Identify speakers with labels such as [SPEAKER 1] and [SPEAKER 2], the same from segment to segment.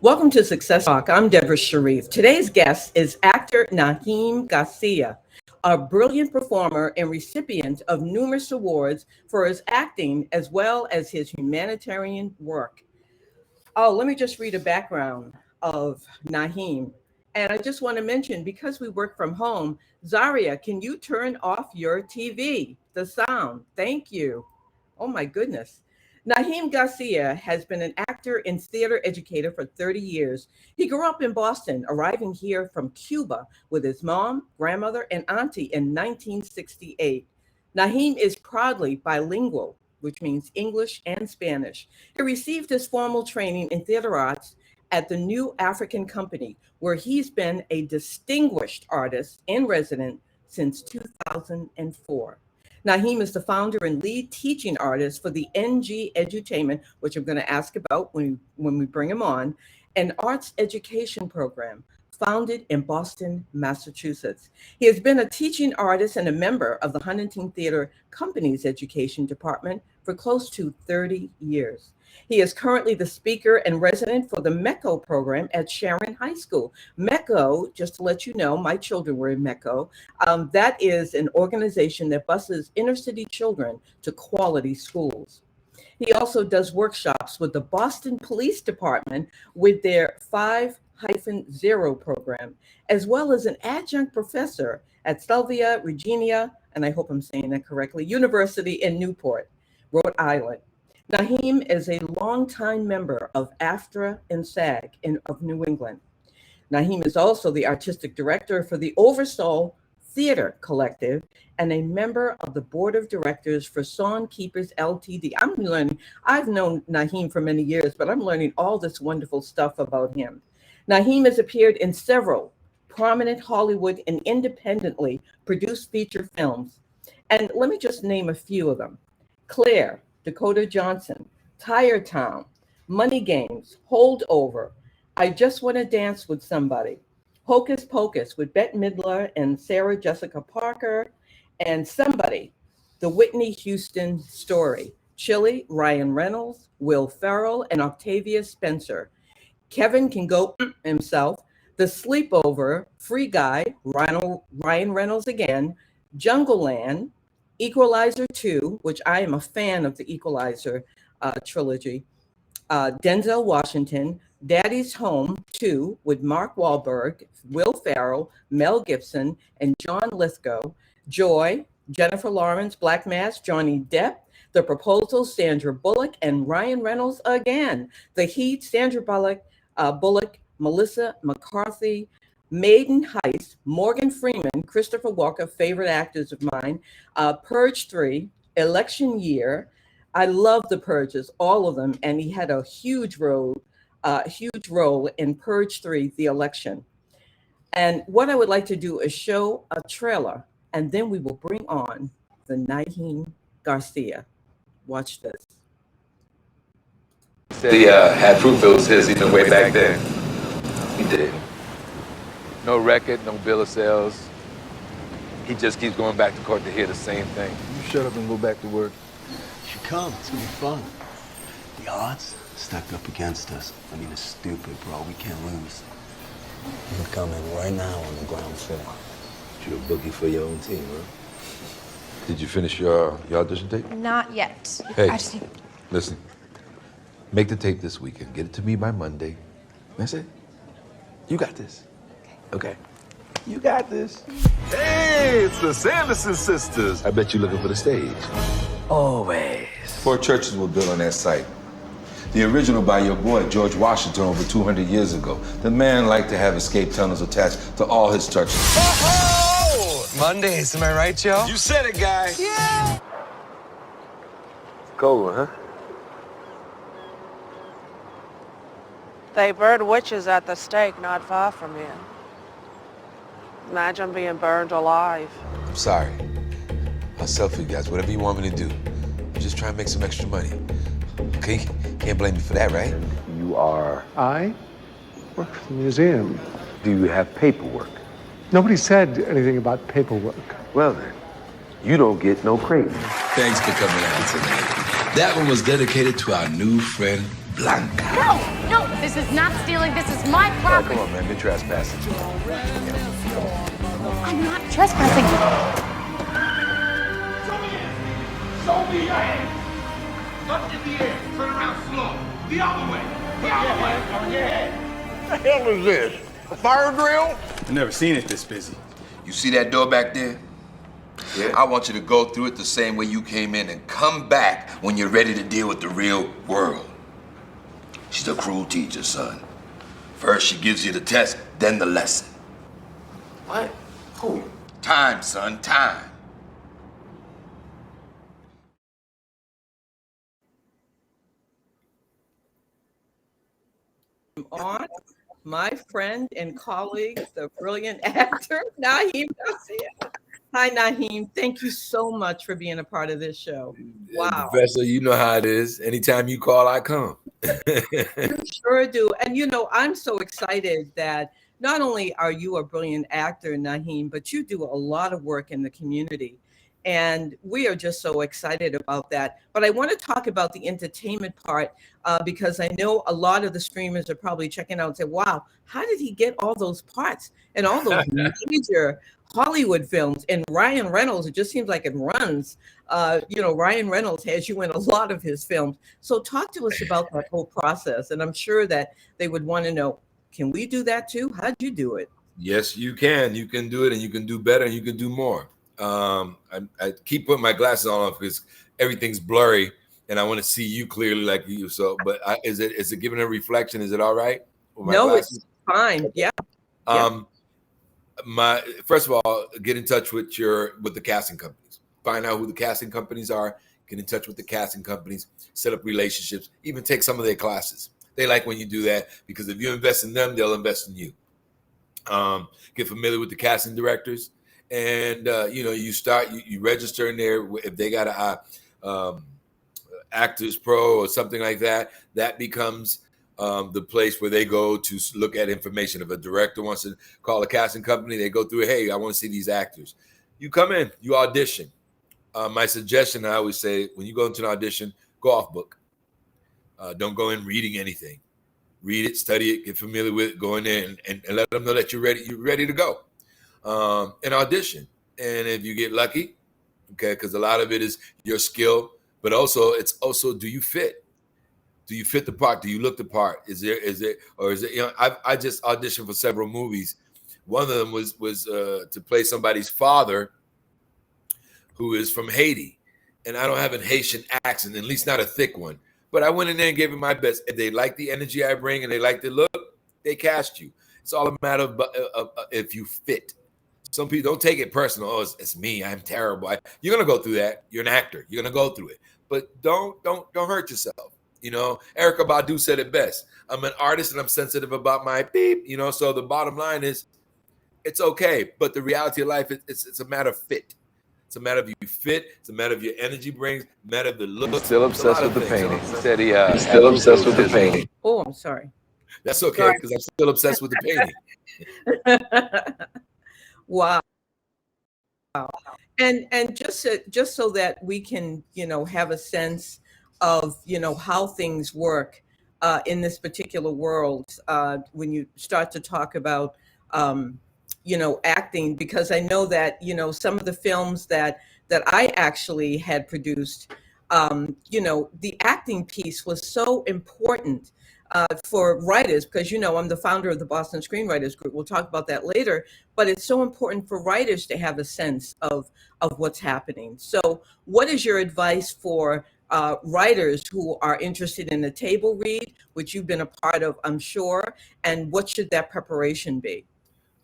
[SPEAKER 1] Welcome to Success Talk. I'm Deborah Shariff. Today's guest is actor Naheem Garcia, a brilliant performer and recipient of numerous awards for his acting as well as his humanitarian work. Oh, let me just read a background of Naheem. And I just want to mention, because we work from home, Zaria, can you turn off your TV, the sound? Thank you. Oh my goodness. Naheem Garcia has been an actor and theater educator for 30 years. He grew up in Boston, arriving here from Cuba with his mom, grandmother, and auntie in 1968. Naheem is proudly bilingual, which means English and Spanish. He received his formal training in theater arts at the New African Company, where he's been a distinguished artist in resident since 2004. Naheem is the founder and lead teaching artist for the NG Edutainment, which I'm going to ask about when we bring him on, an arts education program founded in Boston, Massachusetts. He has been a teaching artist and a member of the Huntington Theater Company's education department for close to 30 years. He is currently the speaker and resident for the MECO program at Sharon High School. MECO, just to let you know, my children were in MECO. That is an organization that buses inner city children to quality schools. He also does workshops with the Boston Police Department with their 5-0 program, as well as an adjunct professor at Salvia Regina, and I hope I'm saying that correctly, University in Newport, Rhode Island. Naheem is a longtime member of AFTRA and SAG of New England. Naheem is also the artistic director for the Oversoul Theater Collective and a member of the board of directors for Song Keepers Ltd. I've known Naheem for many years, but I'm learning all this wonderful stuff about him. Naheem has appeared in several prominent Hollywood and independently produced feature films. And let me just name a few of them. Claire, Dakota Johnson, Tire Town, Money Games, Holdover, I Just Want to Dance with Somebody, Hocus Pocus with Bette Midler and Sarah Jessica Parker, and Somebody, The Whitney Houston Story, Chili, Ryan Reynolds, Will Ferrell, and Octavia Spencer, Kevin Can Go Himself, The Sleepover, Free Guy, Ryan Reynolds again, Jungle Land, Equalizer 2, which I am a fan of the Equalizer trilogy, Denzel Washington, Daddy's Home 2 with Mark Wahlberg, Will Ferrell, Mel Gibson, and John Lithgow, Joy, Jennifer Lawrence, Black Mass, Johnny Depp, The Proposal, Sandra Bullock, and Ryan Reynolds again, The Heat, Sandra Bullock, Melissa McCarthy, Maiden Heist, Morgan Freeman, Christopher Walker, favorite actors of mine, Purge 3, Election Year. I love the Purges, all of them, and he had a huge role in Purge 3, The Election. And what I would like to do is show a trailer, and then we will bring on the Naheem Garcia. Watch this.
[SPEAKER 2] He said he had proof it was his even way back then. He did. No record, no bill of sales. He just keeps going back to court to hear the same thing.
[SPEAKER 3] You shut up and go back to work.
[SPEAKER 4] You should come. It's gonna be fun. The odds stacked up against us. I mean, it's stupid, bro. We can't lose.
[SPEAKER 5] You're coming right now on the ground floor.
[SPEAKER 3] You're a bookie for your own team, huh? Did you finish your audition tape?
[SPEAKER 6] Not yet.
[SPEAKER 3] Hey,
[SPEAKER 6] I just need...
[SPEAKER 3] listen. Make the tape this weekend. Get it to me by Monday. That's it. You got this. Okay. You got this.
[SPEAKER 7] Hey, it's the Sanderson sisters.
[SPEAKER 3] I bet you're looking for the stage.
[SPEAKER 5] Always.
[SPEAKER 7] 4 churches were built on that site. The original by your boy, George Washington, over 200 years ago. The man liked to have escape tunnels attached to all his churches.
[SPEAKER 8] Oh! Mondays, am I right, Joe?
[SPEAKER 7] You said it, guy.
[SPEAKER 8] Yeah!
[SPEAKER 3] Cold one, huh?
[SPEAKER 9] They burn witches at the stake not far from here. Imagine being burned alive.
[SPEAKER 3] I'm sorry. I'll sell for you guys, whatever you want me to do. I'm just trying to make some extra money. Okay? Can't blame me for that, right?
[SPEAKER 10] You are...
[SPEAKER 11] I work for the museum.
[SPEAKER 10] Do you have paperwork?
[SPEAKER 11] Nobody said anything about paperwork.
[SPEAKER 10] Well then, you don't get no credit.
[SPEAKER 12] Thanks for coming out tonight. That one was dedicated to our new friend, Blanca.
[SPEAKER 6] No, this This is not stealing. This is my property.
[SPEAKER 2] Come on, man. You're trespassing.
[SPEAKER 6] I'm not trespassing.
[SPEAKER 12] Show me your hands. Up in the air. Turn around slow. The other way. The other way. On your head.
[SPEAKER 7] What the hell is this? A fire drill?
[SPEAKER 4] I've never seen it this busy.
[SPEAKER 7] You see that door back there? Yeah. I want you to go through it the same way you came in and come back when you're ready to deal with the real world. She's a cruel teacher, son. First she gives you the test, then the lesson.
[SPEAKER 10] What? Who?
[SPEAKER 7] Time, son, time.
[SPEAKER 1] On my friend and colleague, the brilliant actor, Naheem Garcia. Hi, Naheem. Thank you so much for being a part of this show. Wow.
[SPEAKER 3] Professor, you know how it is. Anytime you call, I come.
[SPEAKER 1] You sure do. And, you know, I'm so excited that not only are you a brilliant actor, Naheem, but you do a lot of work in the community. And we are just so excited about that. But I want to talk about the entertainment part because I know a lot of the streamers are probably checking out and say, wow, how did he get all those parts and all those major Hollywood films? And Ryan Reynolds, it just seems like it runs. You know, Ryan Reynolds has you in a lot of his films. So talk to us about that whole process. And I'm sure that they would want to know, can we do that too? How'd you do it?
[SPEAKER 3] Yes, you can. You can do it, and you can do better, and you can do more. I keep putting my glasses on because everything's blurry, and I want to see you clearly like you. So, but is it giving a reflection? Is it all right?
[SPEAKER 1] No, glasses? It's fine. Yeah.
[SPEAKER 3] First of all, get in touch with the casting companies. Find out who the casting companies are. Get in touch with the casting companies. Set up relationships. Even take some of their classes. They like when you do that because if you invest in them, they'll invest in you. Get familiar with the casting directors. And you register in there. If they got a Actors Pro or something like that, that becomes the place where they go to look at information. If a director wants to call a casting company, they go through it. Hey, I want to see these actors. You come in, you audition. My suggestion, I always say, when you go into an audition, go off book. Don't go in reading anything. Read it, study it, get familiar with it, go in there and let them know that you're ready. You're ready to go. An audition, and if you get lucky, okay, because a lot of it is your skill, but also do you fit? Do you fit the part? Do you look the part? Is it? You know, I just auditioned for several movies. One of them was to play somebody's father, who is from Haiti, and I don't have an Haitian accent, at least not a thick one. But I went in there and gave it my best. If they like the energy I bring and they like the look, they cast you. It's all a matter of if you fit. Some people don't take it personal. Oh, it's me. I'm terrible. You're gonna go through that. You're an actor. You're gonna go through it. But don't hurt yourself. You know, Erykah Badu said it best. I'm an artist and I'm sensitive about my beep. You know, so the bottom line is, it's okay. But the reality of life, it's a matter of fit. It's a matter of you fit. It's a matter of your energy brings. A matter of the look.
[SPEAKER 2] He's still obsessed with the painting. He said
[SPEAKER 3] he's still obsessed with the painting.
[SPEAKER 1] Oh, I'm sorry.
[SPEAKER 3] That's okay because I'm still obsessed with the painting.
[SPEAKER 1] Wow. And just so that we can, you know, have a sense of, you know, how things work in this particular world when you start to talk about, you know, acting, because I know that, you know, some of the films that I actually had produced, you know, the acting piece was so important for writers, because, you know, I'm the founder of the Boston Screenwriters Group. We'll talk about that later, but it's so important for writers to have a sense of what's happening. So what is your advice for writers who are interested in a table read, which you've been a part of, I'm sure, and what should that preparation be?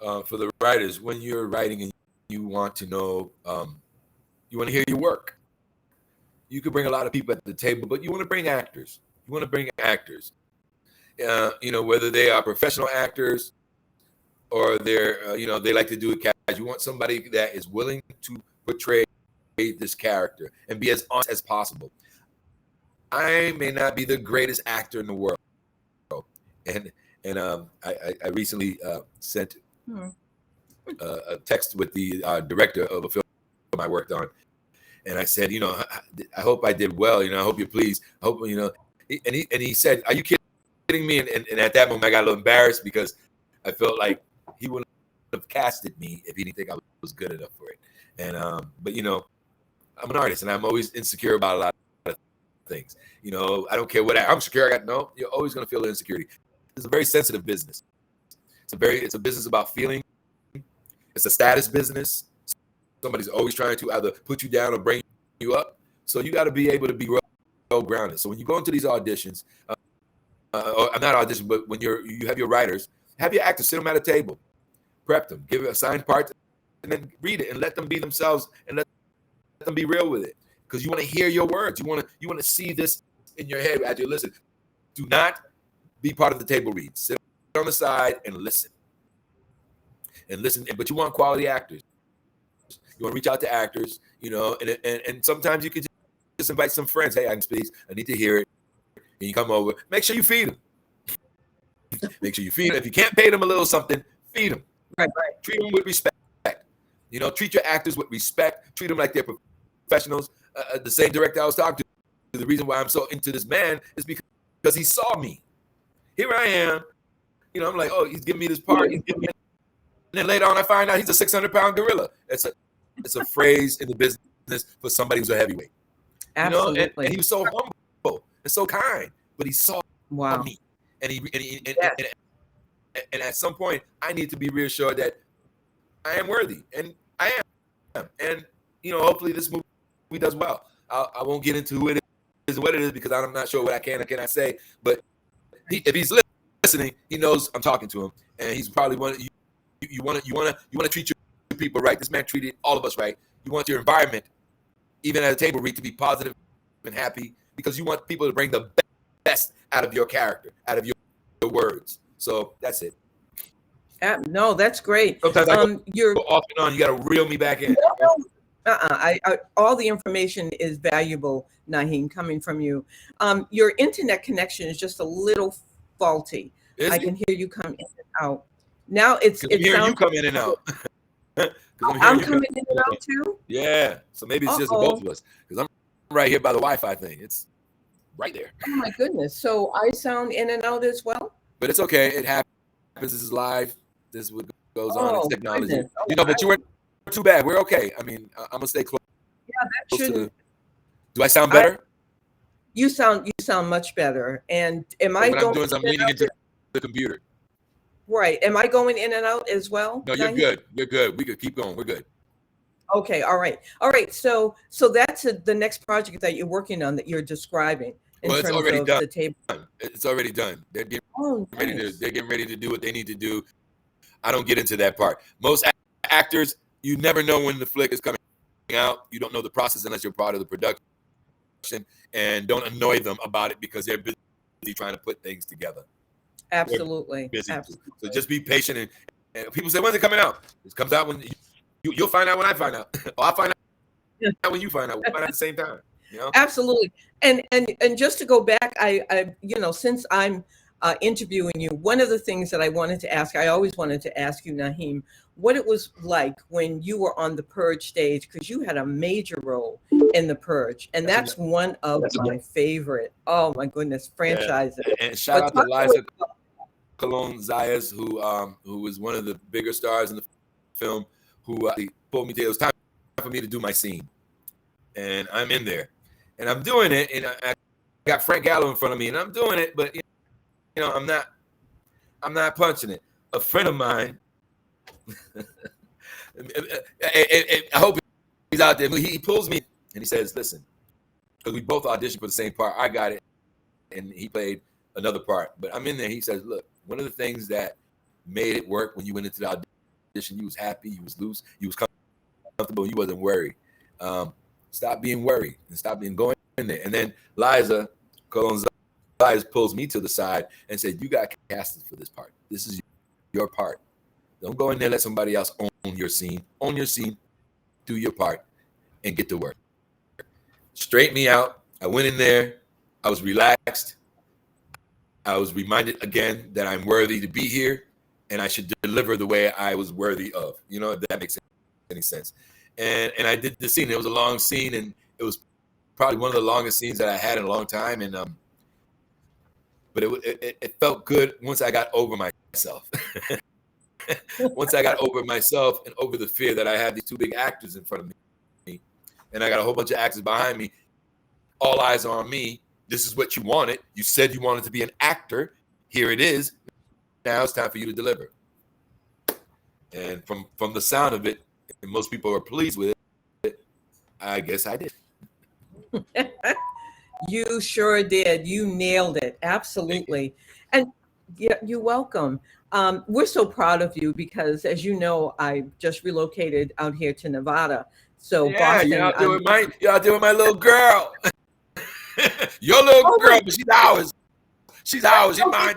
[SPEAKER 3] For the writers, when you're writing and you want to know, you want to hear your work. You could bring a lot of people at the table, but you want to bring actors. You want to bring actors. You know, whether they are professional actors or they're, you know, they like to do it casual. You want somebody that is willing to portray this character and be as honest as possible. I may not be the greatest actor in the world, and I recently sent a text with the director of a film I worked on, and I said, you know, I hope I did well. You know, I hope you're pleased. I hope, you know, and he said, "Are you kidding kidding me? And at that moment, I got a little embarrassed because I felt like he wouldn't have casted me if he didn't think I was good enough for it. And but you know, I'm an artist, and I'm always insecure about a lot of things. You know, I don't care what I'm secure. No, you're always going to feel insecurity. It's a very sensitive business. It's a business about feeling. It's a status business. Somebody's always trying to either put you down or bring you up. So you got to be able to be well grounded. So when you go into these auditions, or not audition, but when you have your writers, have your actors sit them at a table, prep them, give it assigned parts, and then read it and let them be themselves and let them be real with it. Because you want to hear your words. You want to see this in your head as you listen. Do not be part of the table read. Sit on the side and listen. And listen, but you want quality actors. You want to reach out to actors, you know, and sometimes you can just invite some friends. Hey, I can speak. I need to hear it. And you come over. Make sure you feed them. Make sure you feed them. If you can't pay them a little something, feed them.
[SPEAKER 1] Right.
[SPEAKER 3] Treat them with respect. You know, treat your actors with respect. Treat them like they're professionals. The same director I was talking to, the reason why I'm so into this man is because he saw me. Here I am. You know, I'm like, oh, he's giving me this part. He's giving me. And then later on, I find out he's a 600-pound gorilla. It's a phrase in the business for somebody who's a heavyweight.
[SPEAKER 1] Absolutely.
[SPEAKER 3] You know? And he was so humble and so kind, but he saw me. And and at some point, I need to be reassured that I am worthy, and I am. And you know, hopefully, this movie does well. I won't get into who it is and what it is because I'm not sure what I can and cannot say. But if he's listening, he knows I'm talking to him, and he's probably one. You want to treat your people right. This man treated all of us right. You want your environment, even at a table read, to be positive and happy because you want people to bring the best out of your character, out of your words. So that's it.
[SPEAKER 1] No, that's great.
[SPEAKER 3] Sometimes you're off and on. You got to reel me back in.
[SPEAKER 1] All the information is valuable, Naheem, coming from you. Your internet connection is just a little faulty. I can hear you come in and out. Now it
[SPEAKER 3] hearing you come in and out.
[SPEAKER 1] I'm coming in and out too?
[SPEAKER 3] Yeah. So maybe it's just both of us. Because I'm right here by the Wi-Fi thing. It's right there.
[SPEAKER 1] Oh my goodness. So I sound in and out as well?
[SPEAKER 3] But it's okay. It happens. This is live. This is what goes on. It's technology.
[SPEAKER 1] Goodness.
[SPEAKER 3] You know, but you weren't too bad. We're okay. I mean, I'm gonna stay close.
[SPEAKER 1] Yeah, that should.
[SPEAKER 3] Do I sound better?
[SPEAKER 1] You sound much better. And am I
[SPEAKER 3] what
[SPEAKER 1] going?
[SPEAKER 3] I'm doing is I'm leaning into the computer.
[SPEAKER 1] Right. Am I going in and out as well?
[SPEAKER 3] No, you're good. You're good. We could keep going. We're good.
[SPEAKER 1] Okay. All right. So that's the next project that you're working on that you're describing.
[SPEAKER 3] Well, it's already done.
[SPEAKER 1] The table.
[SPEAKER 3] It's already done. They're getting ready to do what they need to do. I don't get into that part. Most actors, you never know when the flick is coming out. You don't know the process unless you're part of the production, and don't annoy them about it because they're busy trying to put things together.
[SPEAKER 1] Absolutely.
[SPEAKER 3] Busy. Absolutely. So just be patient. And people say, when's it coming out? It comes out when you'll find out when I find out. Or I'll find out when you find out. We'll find out at the same time. You know?
[SPEAKER 1] Absolutely. And just to go back, I since I'm interviewing you, one of the things that I always wanted to ask you, Naheem, what it was like when you were on the Purge stage, because you had a major role in the Purge, and that's one of my favorite. Oh my goodness, franchises.
[SPEAKER 3] Yeah. And shout out to Liza Colon Zayas, who was one of the bigger stars in the film, who pulled me to. It was time for me to do my scene, and I'm in there, and I'm doing it, and I got Frank Gallo in front of me, and I'm doing it, but you know, I'm not punching it. A friend of mine, I hope he's out there. He pulls me and he says, "Listen," because we both auditioned for the same part. I got it, and he played another part. But I'm in there. He says, "Look, one of the things that made it work when you went into the audition, you was happy, you was loose, you was comfortable, you wasn't worried. Stop being worried and stop being going in there." And then Liza Colon pulls me to the side and said, "You got casted for this part. This is your part. Don't go in there, let somebody else own your scene. Own your scene, do your part, and get to work." Straighten me out. I went in there. I was relaxed. I was reminded again that I'm worthy to be here, and I should deliver the way I was worthy of. You know, if that makes any sense. And I did the scene. It was a long scene, and it was probably one of the longest scenes that I had in a long time. And but it felt good once I got over myself. Once I got over myself and over the fear that I had these two big actors in front of me, and I got a whole bunch of actors behind me, all eyes on me. This is what you wanted. You said you wanted to be an actor. Here it is. Now it's time for you to deliver. And from the sound of it, and most people are pleased with it, I guess I did.
[SPEAKER 1] You sure did. You nailed it. Absolutely. And yeah, you're welcome. We're so proud of you because, as you know, I just relocated out here to Nevada. So
[SPEAKER 3] Yeah,
[SPEAKER 1] Boston.
[SPEAKER 3] y'all doing my little girl. Your little girl, but she's ours. She's ours. She's mine.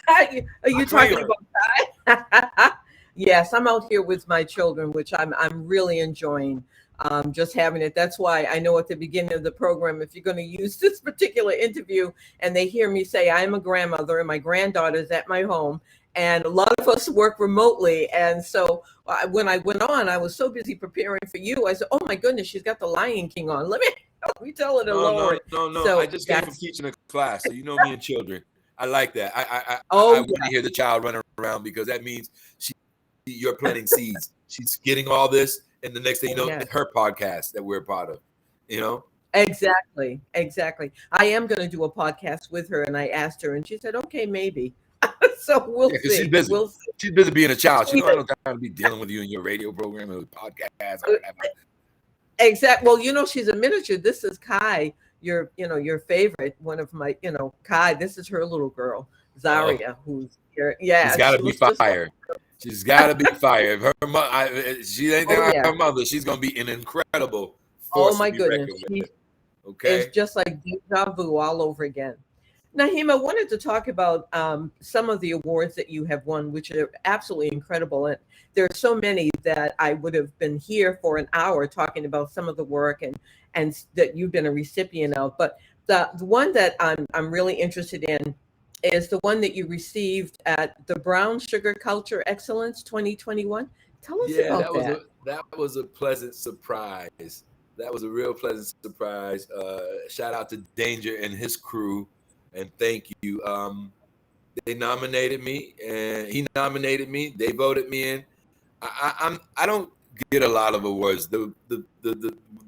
[SPEAKER 1] Are you talking about Ty? Yes, I'm out here with my children, which I'm really enjoying. Just having it. That's why I know at the beginning of the program, if you're going to use this particular interview and they hear me say I'm a grandmother and my granddaughter's at my home, and a lot of us work remotely. And so when I went on, I was so busy preparing for you. I said, oh my goodness, she's got the Lion King on. Let me tell her to lower it.
[SPEAKER 3] No.
[SPEAKER 1] So
[SPEAKER 3] I just came from teaching a class. So you know me and children. I like that. I
[SPEAKER 1] yeah.
[SPEAKER 3] want to hear the child running around because that means you're planting seeds. She's getting all this. And the next thing you know, it's her podcast that we're a part of, you know?
[SPEAKER 1] Exactly. I am going to do a podcast with her. And I asked her and she said, okay, maybe. So we'll see.
[SPEAKER 3] She's busy.
[SPEAKER 1] We'll see.
[SPEAKER 3] She's busy being a child. She don't have no time to be dealing with you in your radio program or podcast or whatever.
[SPEAKER 1] Exactly. Well, you know, she's a miniature. This is Kai, your favorite, one of my, Kai, this is her little girl, Zaria, who's here. Yeah.
[SPEAKER 3] She's got to be fired. She's got to be fired. If her mother, she ain't like her mother, she's going to be an incredible force.
[SPEAKER 1] Oh my goodness.
[SPEAKER 3] Okay.
[SPEAKER 1] It's just like deja vu all over again. Naheem, I wanted to talk about some of the awards that you have won, which are absolutely incredible. And there are so many that I would have been here for an hour talking about some of the work and that you've been a recipient of. But the one that I'm really interested in is the one that you received at the Brown Sugar Culture Excellence 2021. Tell us about that.
[SPEAKER 3] That was a pleasant surprise. That was a real pleasant surprise. Shout out to Danger and his crew. And thank you. They nominated me, and he nominated me. They voted me in. I don't get a lot of awards. The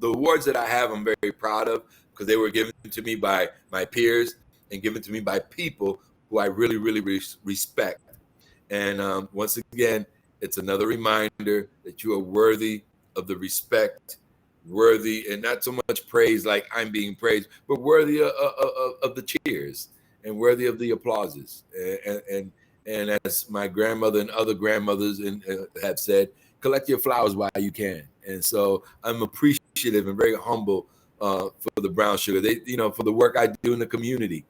[SPEAKER 3] awards that I have, I'm very proud of because they were given to me by my peers and given to me by people who I really, really respect. And once again, it's another reminder that you are worthy of the respect, worthy, and not so much praise like I'm being praised, but worthy of the cheers and worthy of the applauses. And as my grandmother and other grandmothers have said, collect your flowers while you can. And so I'm appreciative and very humble for the Brown Sugar. They, for the work I do in the community.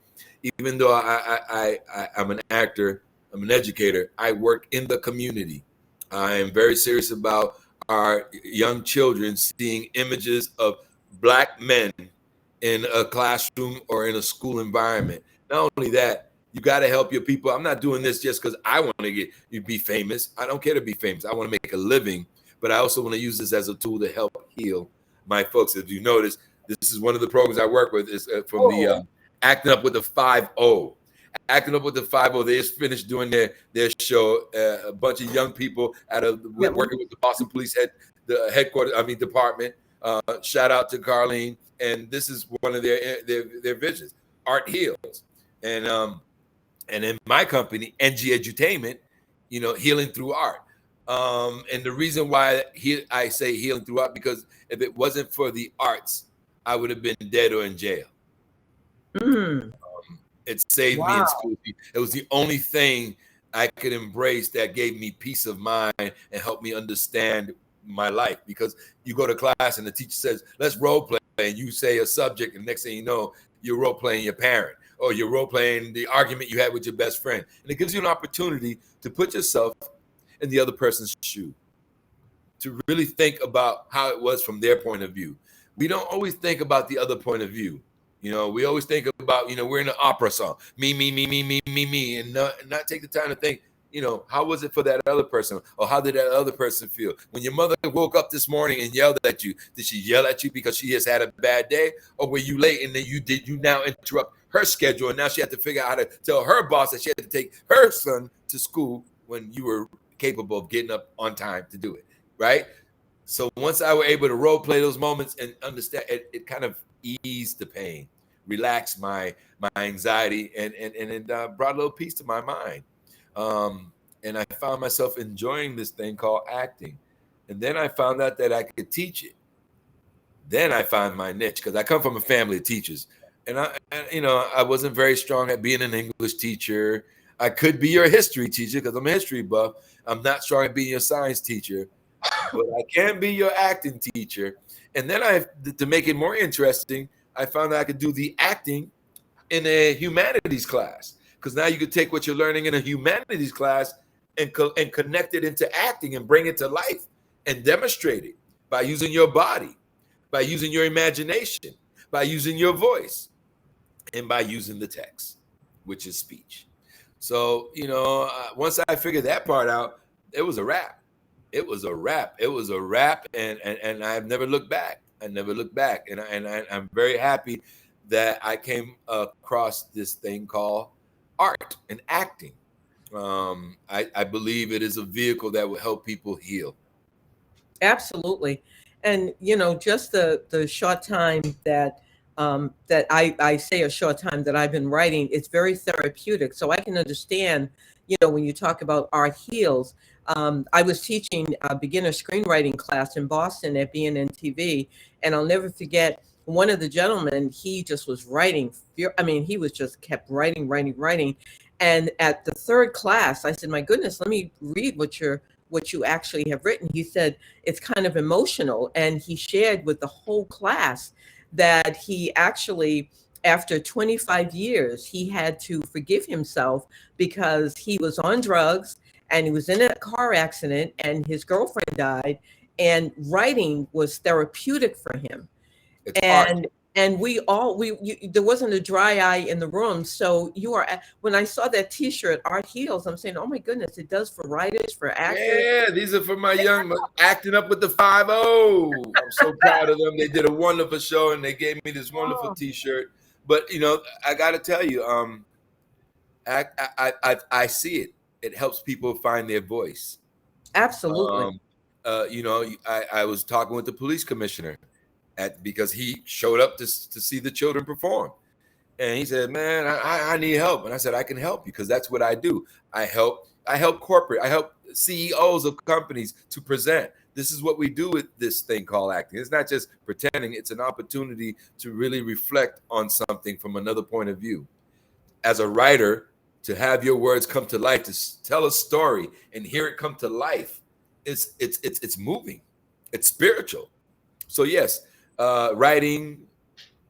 [SPEAKER 3] Even though I'm an actor, I'm an educator, I work in the community. I am very serious about our young children seeing images of Black men in a classroom or in a school environment. Not only that, you got to help your people. I'm not doing this just because I want to be famous. I don't care to be famous. I want to make a living, but I also want to use this as a tool to help heal my folks. If you notice, this is one of the programs I work with is from the Acting Up with the 5-0. Acting Up with the 5-0. They just finished doing their show. A bunch of young people working with the Boston Police department. Shout out to Carlene. And this is one of their visions. Art heals. And in my company, NG Edutainment, healing through art. And the reason why I say healing through art, because if it wasn't for the arts, I would have been dead or in jail. It saved me in school. It was the only thing I could embrace that gave me peace of mind and helped me understand my life. Because you go to class and the teacher says, let's role play, and you say a subject, and next thing you know, you're role playing your parent, or you're role playing the argument you had with your best friend. And it gives you an opportunity to put yourself in the other person's shoe, to really think about how it was from their point of view. We don't always think about the other point of view. We always think about, we're in an opera song, me, and not take the time to think, how was it for that other person? Or how did that other person feel? When your mother woke up this morning and yelled at you, did she yell at you because she has had a bad day? Or were you late and then you now interrupt her schedule, and now she had to figure out how to tell her boss that she had to take her son to school when you were capable of getting up on time to do it, right? So once I were able to role play those moments and understand, it kind of eased the pain, relaxed my anxiety, and it brought a little peace to my mind. And I found myself enjoying this thing called acting. And then I found out that I could teach it. Then I found my niche, because I come from a family of teachers. And I wasn't very strong at being an English teacher. I could be your history teacher because I'm a history buff. I'm not strong at being your science teacher, but I can be your acting teacher. And then to make it more interesting, I found out I could do the acting in a humanities class, because now you could take what you're learning in a humanities class and connect it into acting and bring it to life and demonstrate it by using your body, by using your imagination, by using your voice, and by using the text, which is speech. So, once I figured that part out, it was a wrap. It was a wrap. It was a wrap, and I've never looked back. I never looked back, and I'm very happy that I came across this thing called art and acting. I believe it is a vehicle that will help people heal.
[SPEAKER 1] Absolutely. And, just the short time that I say a short time that I've been writing, it's very therapeutic. So I can understand, when you talk about art heals. I was teaching a beginner screenwriting class in Boston at BNN TV, and I'll never forget one of the gentlemen. He just was writing. He was just kept writing. And at the third class, I said, "My goodness, let me read what you actually have written." He said, "It's kind of emotional," and he shared with the whole class that he actually, after 25 years, he had to forgive himself because he was on drugs and he was in a car accident and his girlfriend died, and writing was therapeutic for him.
[SPEAKER 3] It's
[SPEAKER 1] And
[SPEAKER 3] art.
[SPEAKER 1] and there wasn't a dry eye in the room. So when I saw that T-shirt, Art Heals, I'm saying, oh my goodness, it does for writers, for actors.
[SPEAKER 3] Yeah, these are for my young acting up with the 5-0. I'm so proud of them. They did a wonderful show and they gave me this wonderful T-shirt. But I got to tell you, I see it. It helps people find their voice.
[SPEAKER 1] Absolutely.
[SPEAKER 3] I was talking with the police commissioner because he showed up to see the children perform. And he said, "Man, I need help." And I said, "I can help you, because that's what I do. I help CEOs of companies to present. This is what we do with this thing called acting. It's not just pretending. It's an opportunity to really reflect on something from another point of view. As a writer, to have your words come to life, to tell a story and hear it come to life, it's moving. It's spiritual. So yes, writing,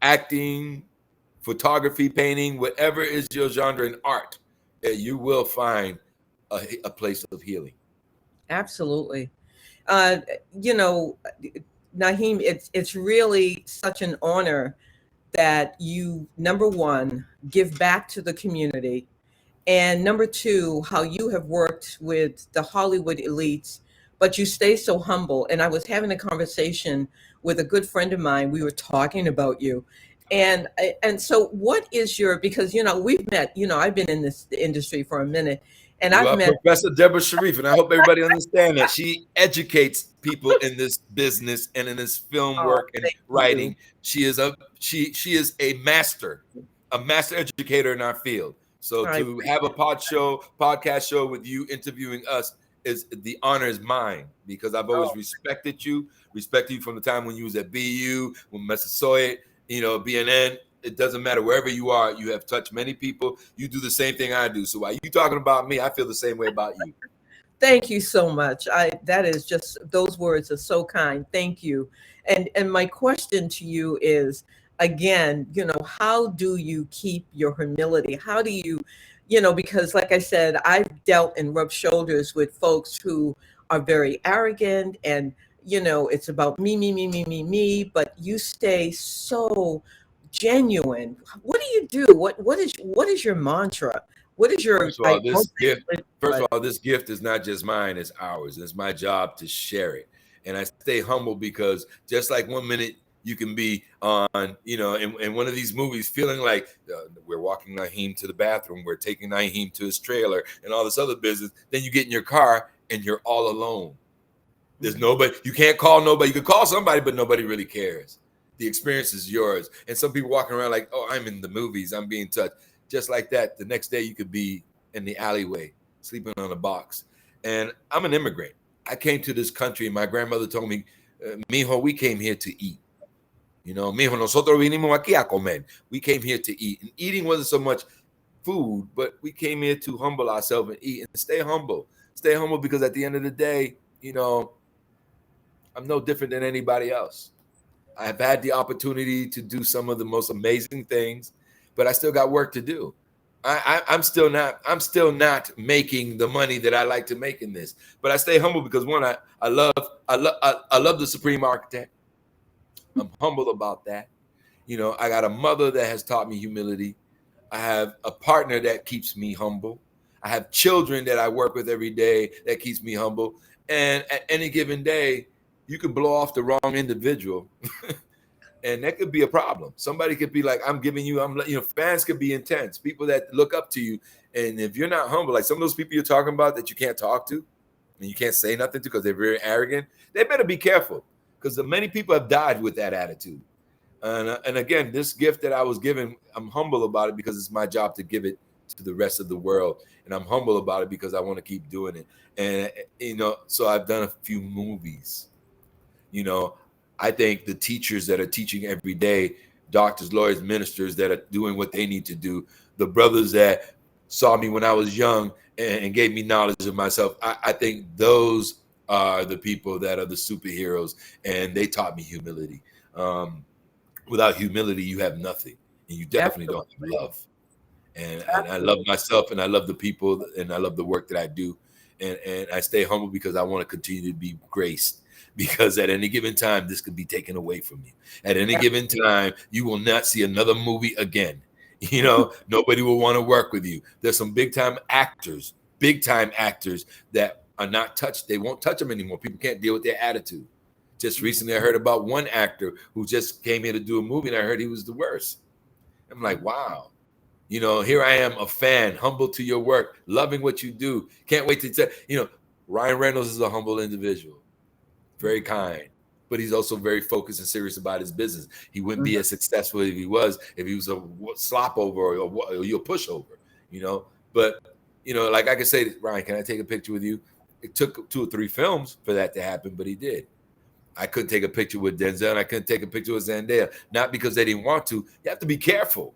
[SPEAKER 3] acting, photography, painting, whatever is your genre in art, you will find a place of healing."
[SPEAKER 1] Absolutely. Naheem, it's really such an honor that you, number one, give back to the community, and number two, how you have worked with the Hollywood elites, but you stay so humble. And I was having a conversation with a good friend of mine. We were talking about you. And so what is because, we've met, I've been in this industry for a minute, and I've met
[SPEAKER 3] Professor Deborah Shariff, and I hope everybody understands that she educates people in this business and in this film work and writing. She is a master educator in our field. So to have a podcast show with you interviewing us, the honor is mine, because I've always respected you from the time when you was at BU, when Massasoit, BNN. It doesn't matter, wherever you are, you have touched many people. You do the same thing I do. So while you talking about me, I feel the same way about you.
[SPEAKER 1] Thank you so much. That is just, those words are so kind. Thank you. And my question to you is, again, how do you keep your humility? How do you, because like I said, I've dealt and rubbed shoulders with folks who are very arrogant, and, it's about me, but you stay so genuine. What do you do? What is your mantra? What is your
[SPEAKER 3] First of all, this gift is not just mine, it's ours. It's my job to share it. And I stay humble because just like one minute You can be on, in one of these movies feeling like we're walking Naheem to the bathroom, we're taking Naheem to his trailer and all this other business. Then you get in your car and you're all alone. There's nobody, you can't call nobody. You can call somebody, but nobody really cares. The experience is yours. And some people walking around like, oh, I'm in the movies, I'm being touched. Just like that, the next day you could be in the alleyway, sleeping on a box. And I'm an immigrant. I came to this country and my grandmother told me, mijo, we came here to eat. Mijo, nosotros vinimos aquí a comer. We came here to eat. And eating wasn't so much food, but we came here to humble ourselves and eat and stay humble. Stay humble because at the end of the day, I'm no different than anybody else. I've had the opportunity to do some of the most amazing things, but I still got work to do. I'm still not making the money that I like to make in this, but I stay humble because one, I love the Supreme Architect. I'm humble about that. I got a mother that has taught me humility. I have a partner that keeps me humble. I have children that I work with every day that keeps me humble. And at any given day, you can blow off the wrong individual. And that could be a problem. Somebody could be like, fans could be intense, people that look up to you. And if you're not humble, like some of those people you're talking about that you can't talk to and you can't say nothing to because they're very arrogant, they better be careful because many people have died with that attitude. And again, this gift that I was given, I'm humble about it because it's my job to give it to the rest of the world. And I'm humble about it because I want to keep doing it. And, so I've done a few movies. I think the teachers that are teaching every day, doctors, lawyers, ministers that are doing what they need to do, the brothers that saw me when I was young and gave me knowledge of myself, I think those are the people that are the superheroes, and they taught me humility. Without humility, you have nothing, and you definitely don't have love. And I love myself, and I love the people, and I love the work that I do, and I stay humble because I want to continue to be graced. Because at any given time, this could be taken away from you. At any given time, you will not see another movie again. Nobody will want to work with you. There's some big time actors that are not touched. They won't touch them anymore. People can't deal with their attitude. Just recently, I heard about one actor who just came here to do a movie, and I heard he was the worst. I'm like, wow. Here I am, a fan, humble to your work, loving what you do. Can't wait to tell, Ryan Reynolds is a humble individual. Very kind, but he's also very focused and serious about his business. He wouldn't be as successful if he was a slop over or a pushover, But, like I could say, Ryan, can I take a picture with you? It took 2 or 3 films for that to happen, but he did. I couldn't take a picture with Denzel, and I couldn't take a picture with Zendaya, not because they didn't want to. You have to be careful,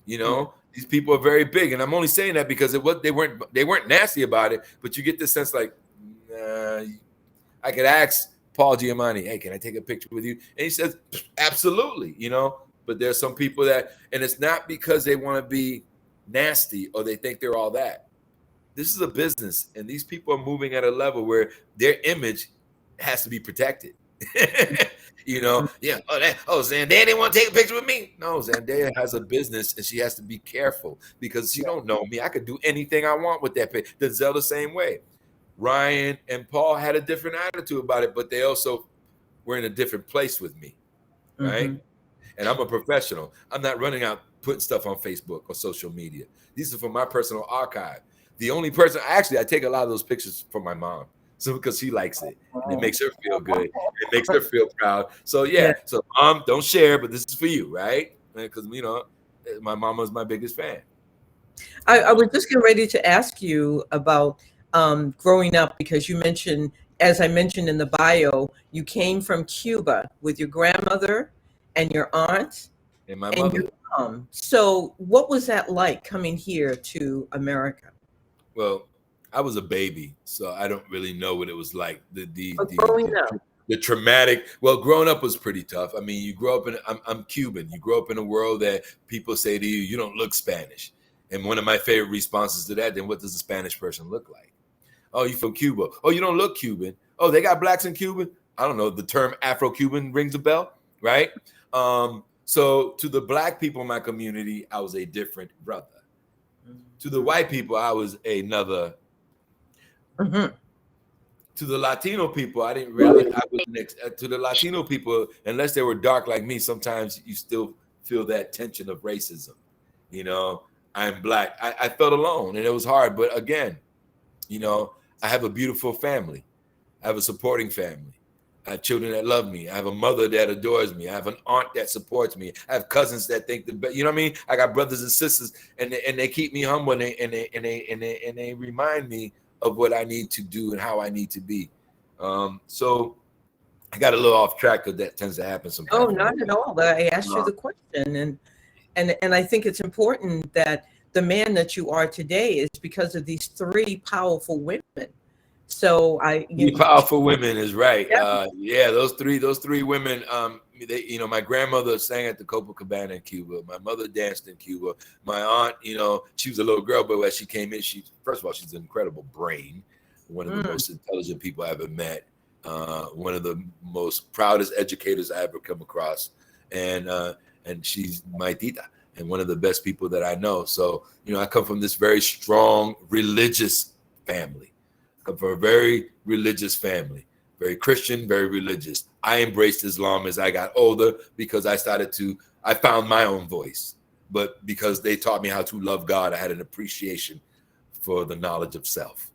[SPEAKER 3] These people are very big, and I'm only saying that because they weren't nasty about it, but you get this sense like, I could ask Paul Giamatti, hey, can I take a picture with you? And he says, absolutely, but there's some people that, and it's not because they want to be nasty or they think they're all that. This is a business, and these people are moving at a level where their image has to be protected. Zendaya didn't want to take a picture with me. No, Zendaya has a business, and she has to be careful because she don't know me. I could do anything I want with that picture. Denzel the same way. Ryan and Paul had a different attitude about it, but they also were in a different place with me, right? And I'm a professional. I'm not running out putting stuff on Facebook or social media. These are from my personal archive. The only person, I take a lot of those pictures for my mom, so because she likes it, and it makes her feel good. It makes her feel proud. So so Mom, don't share, but this is for you, right? Because my mama's my biggest fan.
[SPEAKER 1] I was just getting ready to ask you about growing up, because you mentioned, as I mentioned in the bio, you came from Cuba with your grandmother and your aunt
[SPEAKER 3] and my mother.
[SPEAKER 1] Your mom. So what was that like coming here to America?
[SPEAKER 3] Well, I was a baby, so I don't really know what it was like. The traumatic. Well, growing up was pretty tough. I mean, you grow up I'm Cuban. You grow up in a world that people say to you, you don't look Spanish. And one of my favorite responses to that, then what does a Spanish person look like? Oh, you from Cuba. Oh, you don't look Cuban. Oh, they got blacks in Cuba. I don't know. The term Afro-Cuban rings a bell, right? So to the black people in my community, I was a different brother. To the white people, I was another. To to the Latino people, I didn't really. To the Latino people, unless they were dark like me, sometimes you still feel that tension of racism. You know, I'm black. I felt alone, and it was hard. But again, you know, I have a beautiful family. I have a supporting family. I have children that love me. I have a mother that adores me. I have an aunt that supports me. I have cousins that think you know what I mean? I got brothers and sisters, and they keep me humble, and they remind me of what I need to do and how I need to be. So I got a little off track because that tends to happen sometimes.
[SPEAKER 1] Oh, not at all. I asked you the question, and I think it's important that the man that you are today is because of these three powerful women. So
[SPEAKER 3] powerful women is right. Yeah, those three women. They, you know, my grandmother sang at the Copacabana in Cuba. My mother danced in Cuba. My aunt, you know, she was a little girl, but as she came in, first of all, she's an incredible brain, one of the most intelligent people I ever met, one of the most proudest educators I ever come across, and she's my tita and one of the best people that I know. So, you know, I come from this very strong religious family. I come from a very religious family. Very Christian, very religious. I embraced Islam as I got older because I found my own voice. But because they taught me how to love God, I had an appreciation for the knowledge of self.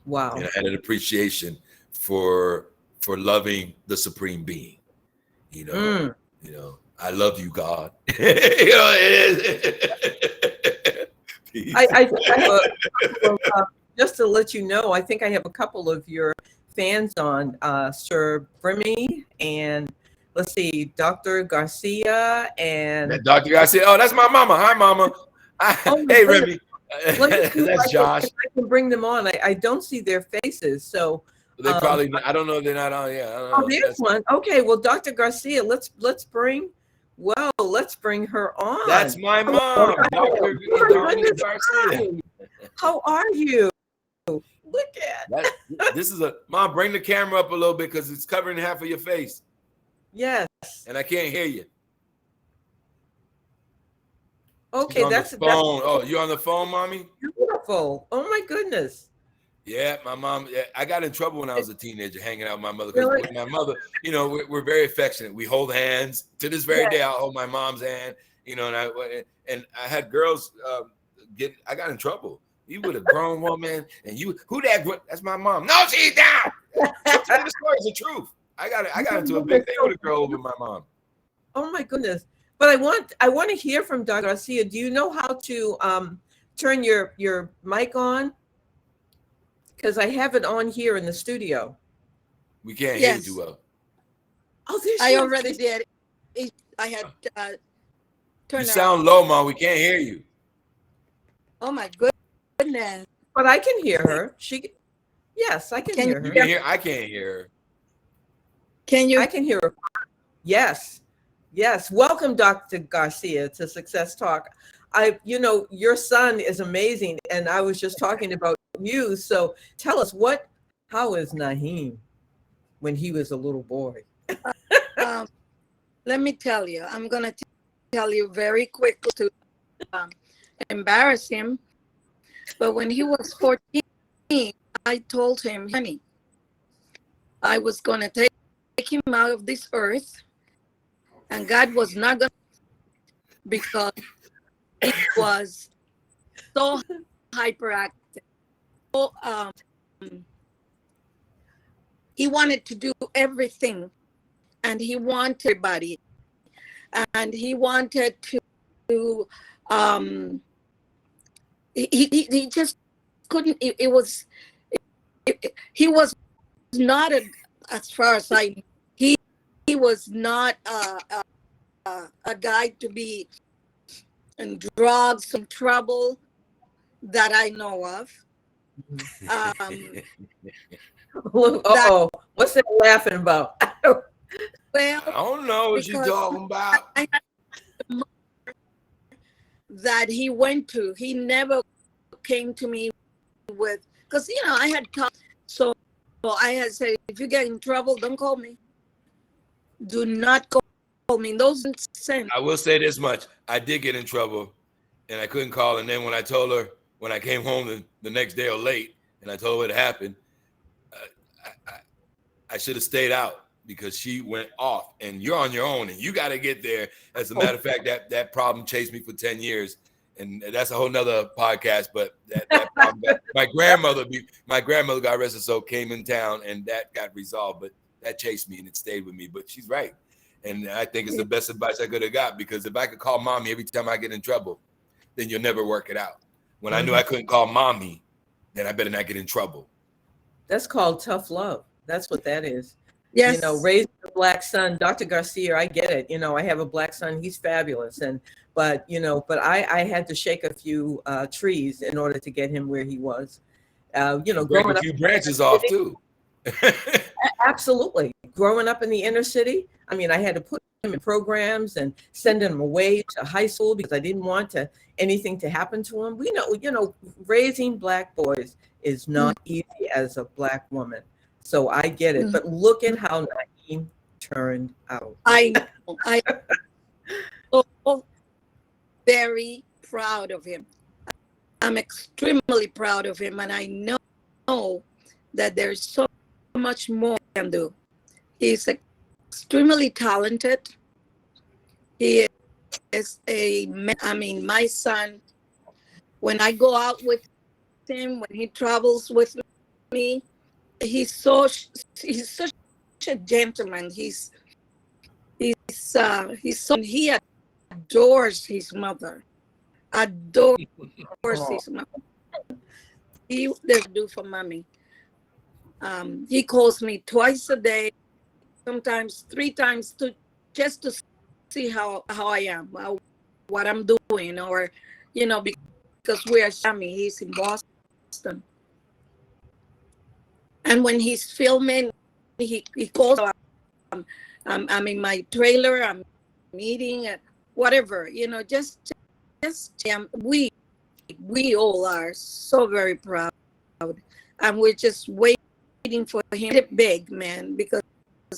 [SPEAKER 1] Wow.
[SPEAKER 3] And I had an appreciation for loving the supreme being. You know, I love you, God. You know,
[SPEAKER 1] just to let you know, I think I have a couple of your fans on, Sir Brimmy, and let's see, Dr. Garcia and
[SPEAKER 3] Dr. Garcia. Oh, that's my mama. Hi, mama. Hey, Remy. That's Josh.
[SPEAKER 1] If I can bring them on. I don't see their faces, so
[SPEAKER 3] they probably. I don't know. They're not on. Yeah. I don't know.
[SPEAKER 1] Oh, there's one. Okay. Well, Dr. Garcia, let's bring her on.
[SPEAKER 3] That's my mom, Dr.
[SPEAKER 1] Garcia. How are you? Look at
[SPEAKER 3] this is mom. Bring the camera up a little bit because it's covering half of your face.
[SPEAKER 1] Yes.
[SPEAKER 3] And I can't hear you.
[SPEAKER 1] Okay,
[SPEAKER 3] that's the phone. Oh, you on the phone, mommy?
[SPEAKER 1] Beautiful. Oh my goodness.
[SPEAKER 3] Yeah, my mom. Yeah, I got in trouble when I was a teenager, hanging out with my mother. Because with my mother, you know, we're very affectionate. We hold hands. To this very day, I hold my mom's hand. You know, and I had girls I got in trouble. You with a grown woman, and who that? That's my mom. No, she's down. The story is the truth. I got into a big thing with a girl over my mom.
[SPEAKER 1] Oh my goodness! But I want to hear from Dr. Garcia. Do you know how to turn your mic on? Because I have it on here in the studio.
[SPEAKER 3] We can't hear you too well.
[SPEAKER 1] Oh, there
[SPEAKER 13] I already did. I had turned.
[SPEAKER 3] You sound low, Mom. We can't hear you.
[SPEAKER 13] Oh my goodness!
[SPEAKER 1] But I can hear her. Yes, I can hear her.
[SPEAKER 3] I can't hear her.
[SPEAKER 13] Can you?
[SPEAKER 1] I can hear her. Yes. Welcome, Dr. Garcia, to Success Talk. Your son is amazing, and I was just talking about you. So tell us how is Naheem when he was a little boy?
[SPEAKER 13] Let me tell you. I'm gonna tell you very quickly to embarrass him. But when he was 14, I told him, honey, I was going to take him out of this earth, and God was not going to, because he was so hyperactive. So, he wanted to do everything, and he wanted everybody, and he wanted to he just couldn't. He was not as far as I know, he was not a guy to be in drugs and trouble that I know of.
[SPEAKER 1] What's that laughing about?
[SPEAKER 13] Well,
[SPEAKER 3] I don't know what you're talking about.
[SPEAKER 13] That he went to. He never came to me with, because I had talked. So I had said, if you get in trouble, don't call me. Do not call me. Those sense.
[SPEAKER 3] I will say this much: I did get in trouble, and I couldn't call. And then when I told her, when I came home the next day or late, and I told her what happened, I should have stayed out because she went off, and you're on your own, and you got to get there. As a matter of fact, that problem chased me for 10 years, and that's a whole nother podcast. But that problem, my grandmother, got arrested, so came in town, and that got resolved. But that chased me, and it stayed with me. But she's right, and I think it's the best advice I could have got, because if I could call mommy every time I get in trouble, then you'll never work it out. When I knew I couldn't call mommy, then I better not get in trouble.
[SPEAKER 1] That's called tough love. That's what that is.
[SPEAKER 13] Yes.
[SPEAKER 1] You know, raising a black son, Dr. Garcia, I get it. You know, I have a black son. He's fabulous. But I had to shake a few trees in order to get him where he was. You know,
[SPEAKER 3] break
[SPEAKER 1] growing
[SPEAKER 3] a few
[SPEAKER 1] up,
[SPEAKER 3] branches off too.
[SPEAKER 1] Absolutely. Growing up in the inner city, I mean, I had to put him in programs and send him away to high school because I didn't want anything to happen to him. We know, you know, raising black boys is not easy as a black woman. So I get it. But look at how Naheem turned out.
[SPEAKER 13] I so very proud of him. I'm extremely proud of him, and I know that there's so much more he can do. He's extremely talented. He is my son, when I go out with him, when he travels with me, he's such a gentleman. He adores his mother. Adores his mother. He does do for mommy. He calls me twice a day, sometimes 3 times, just to see how I am, what I'm doing, or you know, because we're Sammy. He's in Boston. And when he's filming, he calls. I'm in my trailer. I'm eating, whatever. You know, just we all are so very proud, and we're just waiting for him to get big, man, because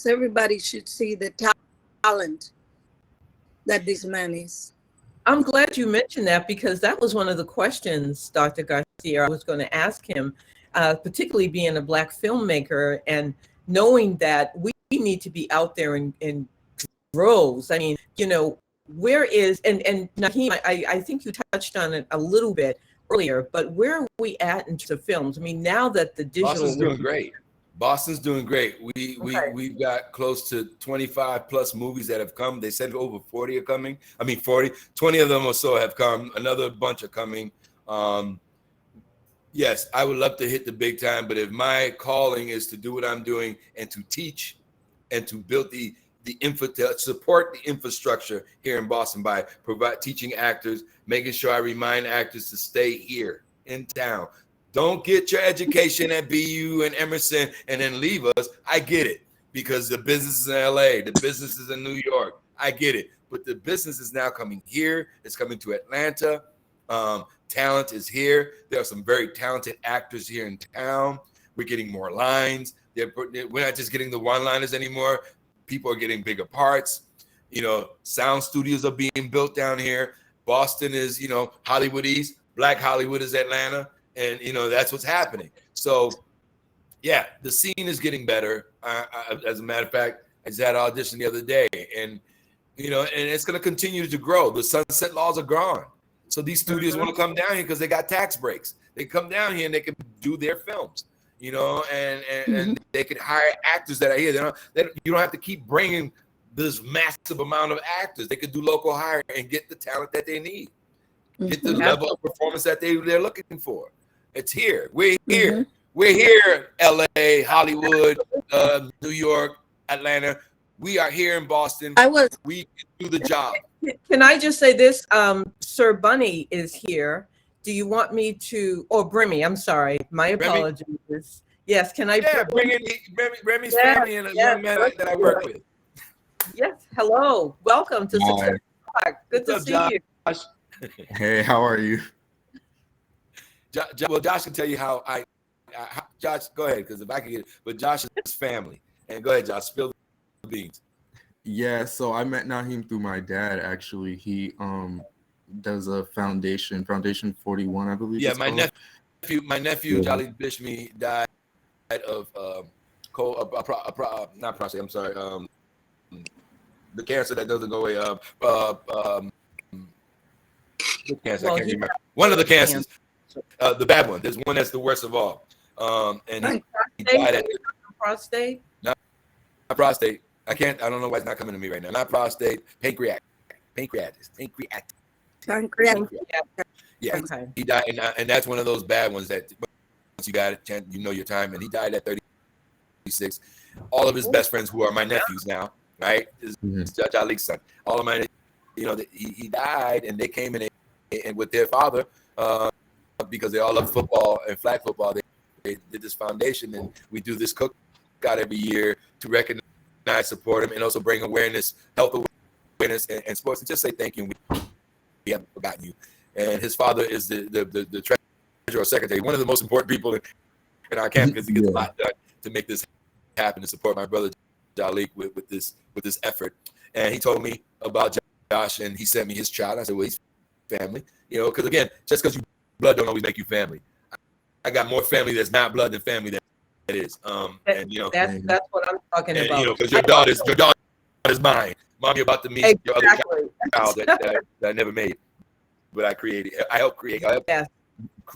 [SPEAKER 13] everybody should see the talent that this man is.
[SPEAKER 1] I'm glad you mentioned that, because that was one of the questions, Dr. Garcia, I was going to ask him. Particularly being a black filmmaker and knowing that we need to be out there in droves. I mean, you know, where is, and Naheem, I think you touched on it a little bit earlier, but where are we at in terms of films? I mean, now that the digital...
[SPEAKER 3] Boston's doing great. Boston's doing great. We've got close to 25 plus movies that have come. They said over 40 are coming. I mean, 20 of them or so have come. Another bunch are coming. Yes, I would love to hit the big time, but if my calling is to do what I'm doing and to teach and to build to support the infrastructure here in Boston by teaching actors, making sure I remind actors to stay here in town. Don't get your education at BU and Emerson and then leave us. I get it, because the business is in LA, the business is in New York. I get it, but the business is now coming here. It's coming to Atlanta. Talent is here. There are some very talented actors here in town. We're getting more lines. We're not just getting the one-liners anymore. People are getting bigger parts. You know, sound studios are being built down here. Boston is, you know, Hollywood East. Black Hollywood is Atlanta. And, you know, that's what's happening. So, yeah, the scene is getting better. As a matter of fact, I just had an audition the other day. And, you know, and it's going to continue to grow. The sunset laws are gone. So these studios want to come down here because they got tax breaks. They come down here and they can do their films, you know, and they can hire actors that are here. You don't have to keep bringing this massive amount of actors. They could do local hire and get the talent that they need, get the level of performance that they're looking for. It's here. We're here. We're here, LA, Hollywood, New York, Atlanta. We are here in Boston. We can do the job.
[SPEAKER 1] Can I just say this? Sir Bunny is here. Do you want me to, or Brimmy, I'm sorry. My apologies. Yes, can I?
[SPEAKER 3] Yeah, bring in Remy's family and a young man that I work with.
[SPEAKER 1] Yes, hello. Welcome to Success Park. Good to see you.
[SPEAKER 14] Josh? Hey, how are you?
[SPEAKER 3] Well, Josh can tell you how Josh, go ahead, because if I can get it, but Josh's family. And go ahead, Josh, spill the beans.
[SPEAKER 14] Yeah, so I met Naheem through my dad, actually. He does a Foundation 41, I believe.
[SPEAKER 3] Yeah, my nephew, Jolly Bishme, died of not prostate. I'm sorry. The cancer that doesn't go away. Cancer.
[SPEAKER 1] Well,
[SPEAKER 3] I can't remember. One of the cancers. The bad one. There's one that's the worst of all. And he died at
[SPEAKER 1] prostate.
[SPEAKER 3] Not prostate. I don't know why it's not coming to me right now. Not prostate. Pancreatic. Yeah.
[SPEAKER 1] Okay.
[SPEAKER 3] He died, and that's one of those bad ones that once you got it, you know your time. And he died at 36. All of his best friends, who are my nephews now, right? Is Judge Ali's son. All of my, he died, and they came in and with their father, because they all love football and flag football. They did this foundation, and we do this cookout every year to recognize, support him, and also bring awareness, health awareness, and sports, and just say thank you. We haven't forgotten you. And his father is the treasurer or secretary, one of the most important people in our camp, because he gets a lot done to make this happen, to support my brother Jalik with this effort. And he told me about Josh, and he sent me his child. I said, well, he's family, because again, just because you blood don't always make you family. I got more family that's not blood than family that is. And
[SPEAKER 1] that's what I'm talking about.
[SPEAKER 3] Because your daughter is mine. Mom, you're about to meet your other child that I never made, but I created. I helped create.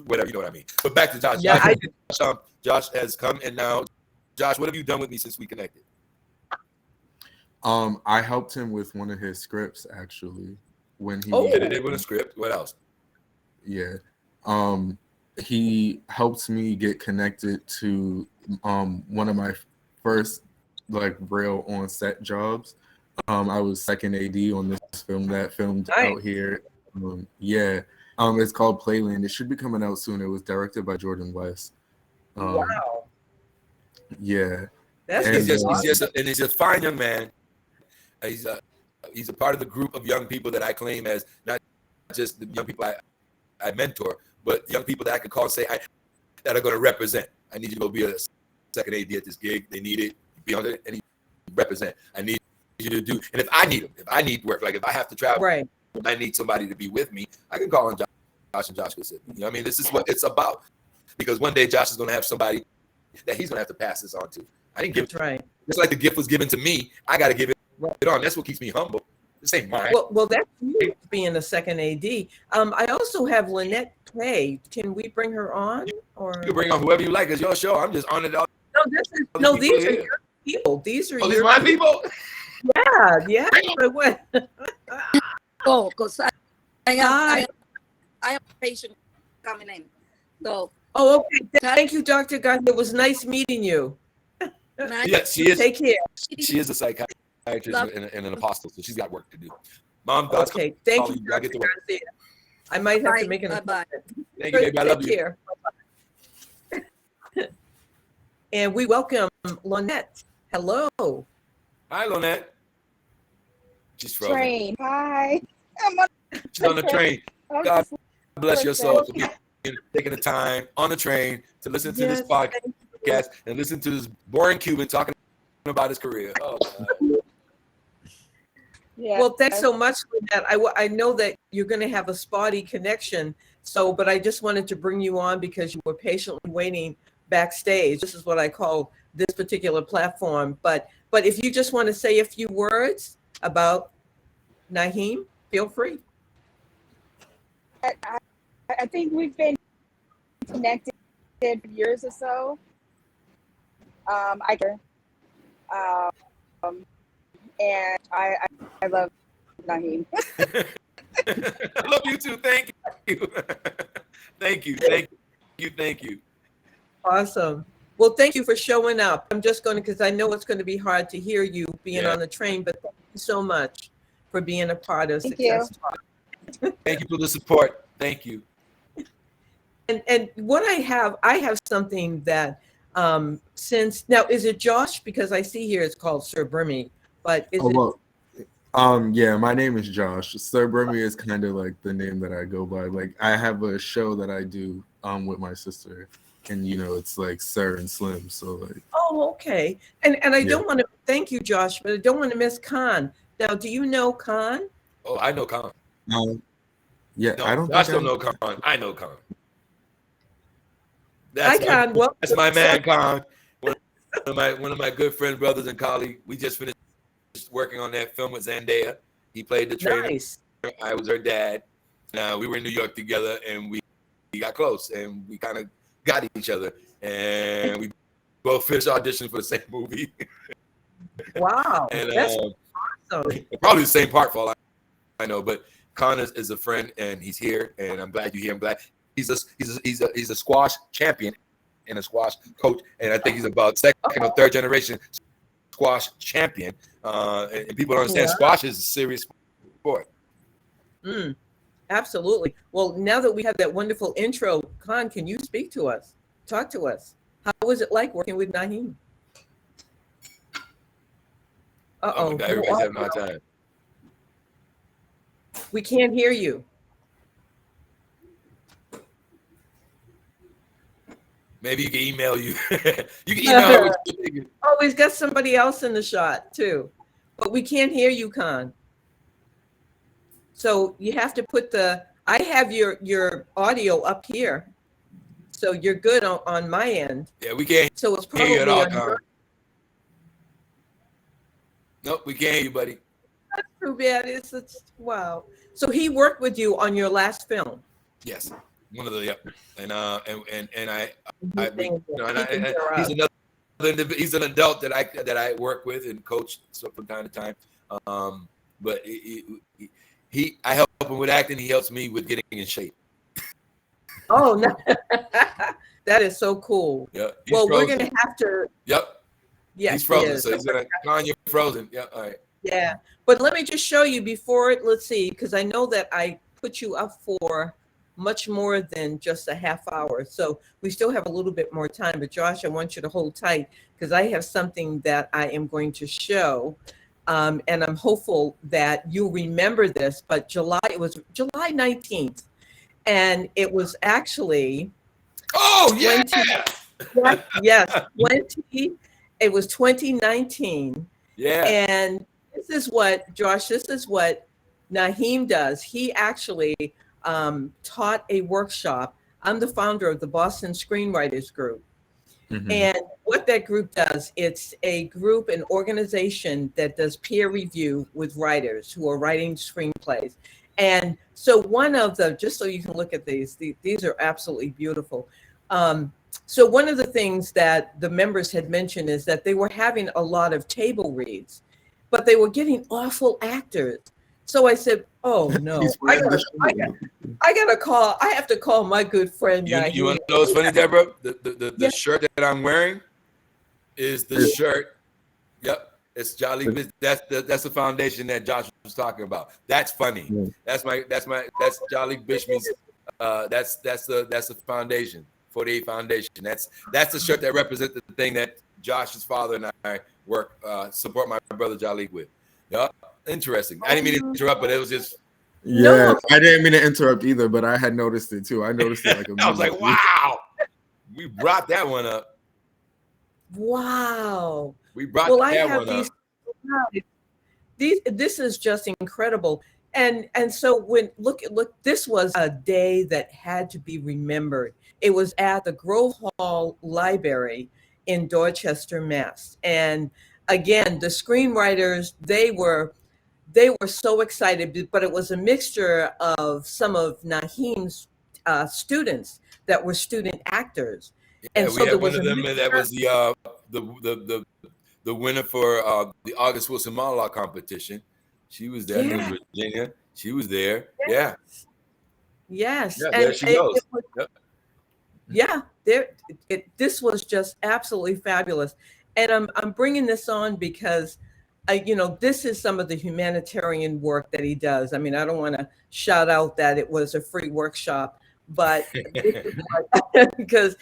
[SPEAKER 3] Whatever, you know what I mean. But back to Josh.
[SPEAKER 1] Yeah,
[SPEAKER 3] Josh has come, and now, Josh, what have you done with me since we connected?
[SPEAKER 14] I helped him with one of his scripts, actually. When he
[SPEAKER 3] edited with a script. What else?
[SPEAKER 14] Yeah. He helped me get connected to one of my first real on set jobs. I was second AD on this film that filmed out here. It's called Playland. It should be coming out soon. It was directed by Jordan West.
[SPEAKER 1] Wow.
[SPEAKER 14] Yeah.
[SPEAKER 3] He's just a fine young man. He's a part of the group of young people that I claim as not just the young people I mentor, but young people that I can call and say that are going to represent. I need you to go be a second AD at this gig. They need it. Be on it and represent. I need you to do. And if I need them, if I need work, like if I have to travel,
[SPEAKER 1] right,
[SPEAKER 3] I need somebody to be with me, I can call on Josh, and Josh will sit. You know what I mean? This is what it's about. Because one day Josh is going to have somebody that he's going to have to pass this on to. I didn't give it.
[SPEAKER 1] Right.
[SPEAKER 3] Just like the gift was given to me, I got to give it on. That's what keeps me humble. This ain't mine.
[SPEAKER 1] Well, that's you being a second AD. I also have Lynette Kay. Can we bring her on? Or
[SPEAKER 3] you can bring on whoever you like. It's your show. I'm just honored.
[SPEAKER 1] These are your people. These are
[SPEAKER 3] these my people.
[SPEAKER 1] Yeah. But what?
[SPEAKER 13] Because I have a patient coming in. So.
[SPEAKER 1] Oh, okay. Thank you, Dr. Garcia. It was nice meeting you.
[SPEAKER 3] Yes, she is.
[SPEAKER 1] Take care.
[SPEAKER 3] She is a psychiatrist and an apostle, so she's got work to do. Mom, God's
[SPEAKER 1] okay. Thank you, Dr. Garcia. I might have to make an appointment.
[SPEAKER 3] Thank you, baby. I love you.
[SPEAKER 1] Take care. And we welcome Lynette. Hello.
[SPEAKER 3] Hi, Lynette. She's frozen.
[SPEAKER 15] Train. Hi.
[SPEAKER 3] She's on the train. God bless your soul for taking the time on the train to listen to this podcast and listen to this boring Cuban talking about his career. Oh, God.
[SPEAKER 15] Yeah.
[SPEAKER 1] Well, thanks so much for that. I know that you're going to have a spotty connection, but I just wanted to bring you on because you were patiently waiting backstage. This is what I call this particular platform. But if you just want to say a few words about Naheem, feel free.
[SPEAKER 15] I think we've been connected for years or so. And I love Naheem.
[SPEAKER 3] I love you too. Thank you. Thank you.
[SPEAKER 1] Awesome. Well, thank you for showing up. I'm just going to, because I know it's going to be hard to hear you being on the train, but thank you so much for being a part of Success Talk.
[SPEAKER 3] Thank you for the support. Thank you.
[SPEAKER 1] And what I have something that since now, is it Josh? Because I see here it's called Sir Burmy, but is it?
[SPEAKER 14] Yeah, my name is Josh. Sir Burmy is kind of like the name that I go by. Like I have a show that I do with my sister, and it's like Sir and Slim. So like.
[SPEAKER 1] Oh, okay. And I don't want to thank you, Josh, but I don't want to miss Khan. Now, do you know Khan?
[SPEAKER 3] Oh, I know Khan.
[SPEAKER 14] Yeah,
[SPEAKER 3] no,
[SPEAKER 14] I don't.
[SPEAKER 3] I still know Khan. I know Khan.
[SPEAKER 1] Hi, Khan.
[SPEAKER 3] That's my man, Khan. one of my good friends, brothers, and colleagues. We just finished working on that film with Zendaya. He played the trainer.
[SPEAKER 1] Nice.
[SPEAKER 3] I was her dad. We were in New York together, and we got close, and we kind of got each other, and we both finished auditioning for the same movie.
[SPEAKER 1] Wow,
[SPEAKER 3] and
[SPEAKER 1] that's awesome.
[SPEAKER 3] probably the same part for all I know, but Connor is a friend, and he's here, and I'm glad you're here. I'm glad he's a squash champion and a squash coach, and I think he's about second or third generation squash champion. And people don't understand squash is a serious sport.
[SPEAKER 1] Absolutely. Well, now that we have that wonderful intro, Khan, can you speak to us? Talk to us. How was it like working with Naheem?
[SPEAKER 3] Oh my God, everybody's having a hard time.
[SPEAKER 1] We can't hear you.
[SPEAKER 3] Maybe you can email you. You can email her what you're thinking.
[SPEAKER 1] Oh, he's got somebody else in the shot too, but we can't hear you, Khan. So you have to put I have your audio up here, so you're good on my end.
[SPEAKER 3] Yeah, we can't.
[SPEAKER 1] So it's
[SPEAKER 3] hear you at
[SPEAKER 1] probably
[SPEAKER 3] all, Con. Nope, we can't hear you, buddy.
[SPEAKER 1] That's too bad. It's wow. So he worked with you on your last film.
[SPEAKER 3] Yes, one of the he's an adult that I work with and coach from time to time. But I help him with acting. He helps me with getting in shape.
[SPEAKER 1] Oh no, that is so cool.
[SPEAKER 3] Yeah.
[SPEAKER 1] Well,
[SPEAKER 3] frozen.
[SPEAKER 1] we're gonna have to.
[SPEAKER 3] Yep.
[SPEAKER 1] Yeah,
[SPEAKER 3] he's frozen. So he's gonna. Con, you're frozen. Yeah. All right.
[SPEAKER 1] Yeah, but let me just show you before. Let's see, because I know that I put you up for much more than just a half hour, so we still have a little bit more time. But Josh, I want you to hold tight because I have something that I am going to show. And I'm hopeful that you remember this, but it was July 19th. And it was actually, it was 2019.
[SPEAKER 3] Yeah.
[SPEAKER 1] And this is what Naheem does. He actually taught a workshop. I'm the founder of the Boston Screenwriters Group. Mm-hmm. And what that group does, it's a group, an organization that does peer review with writers who are writing screenplays. And so one of the, just so you can look at these are absolutely beautiful. So one of the things that the members had mentioned is that they were having a lot of table reads, but they were getting awful actors. So I said, oh no, I have to call my good friend.
[SPEAKER 3] You want to know what's funny, Deborah? The shirt that I'm wearing is the shirt. Yep. It's Jolly. That's the foundation that Josh was talking about. That's funny. That's Jolly Bishme's. That's the foundation. 48 Foundation. That's the shirt that represents the thing that Josh's father and I support my brother Jolly with. Yep. Interesting. I didn't mean to interrupt, but it was just.
[SPEAKER 14] Yeah, I didn't mean to interrupt either, but I had noticed it too. I noticed it
[SPEAKER 3] I was like, wow, we brought that one up.
[SPEAKER 1] Wow.
[SPEAKER 3] We brought that one up.
[SPEAKER 1] This is just incredible. And so when look, this was a day that had to be remembered. It was at the Grove Hall Library in Dorchester, Mass. And again, the screenwriters, they were so excited, but it was a mixture of some of Naheem's students that were student actors.
[SPEAKER 3] And
[SPEAKER 1] so
[SPEAKER 3] we had
[SPEAKER 1] there was
[SPEAKER 3] one of them that was the winner for the August Wilson monologue competition. She was there.
[SPEAKER 1] Yeah.
[SPEAKER 3] Virginia. She was there. Yeah.
[SPEAKER 1] Yes.
[SPEAKER 3] Yeah, there she goes.
[SPEAKER 1] Yeah, this was just absolutely fabulous. And I'm bringing this on because, this is some of the humanitarian work that he does. I mean, I don't want to shout out that it was a free workshop, but because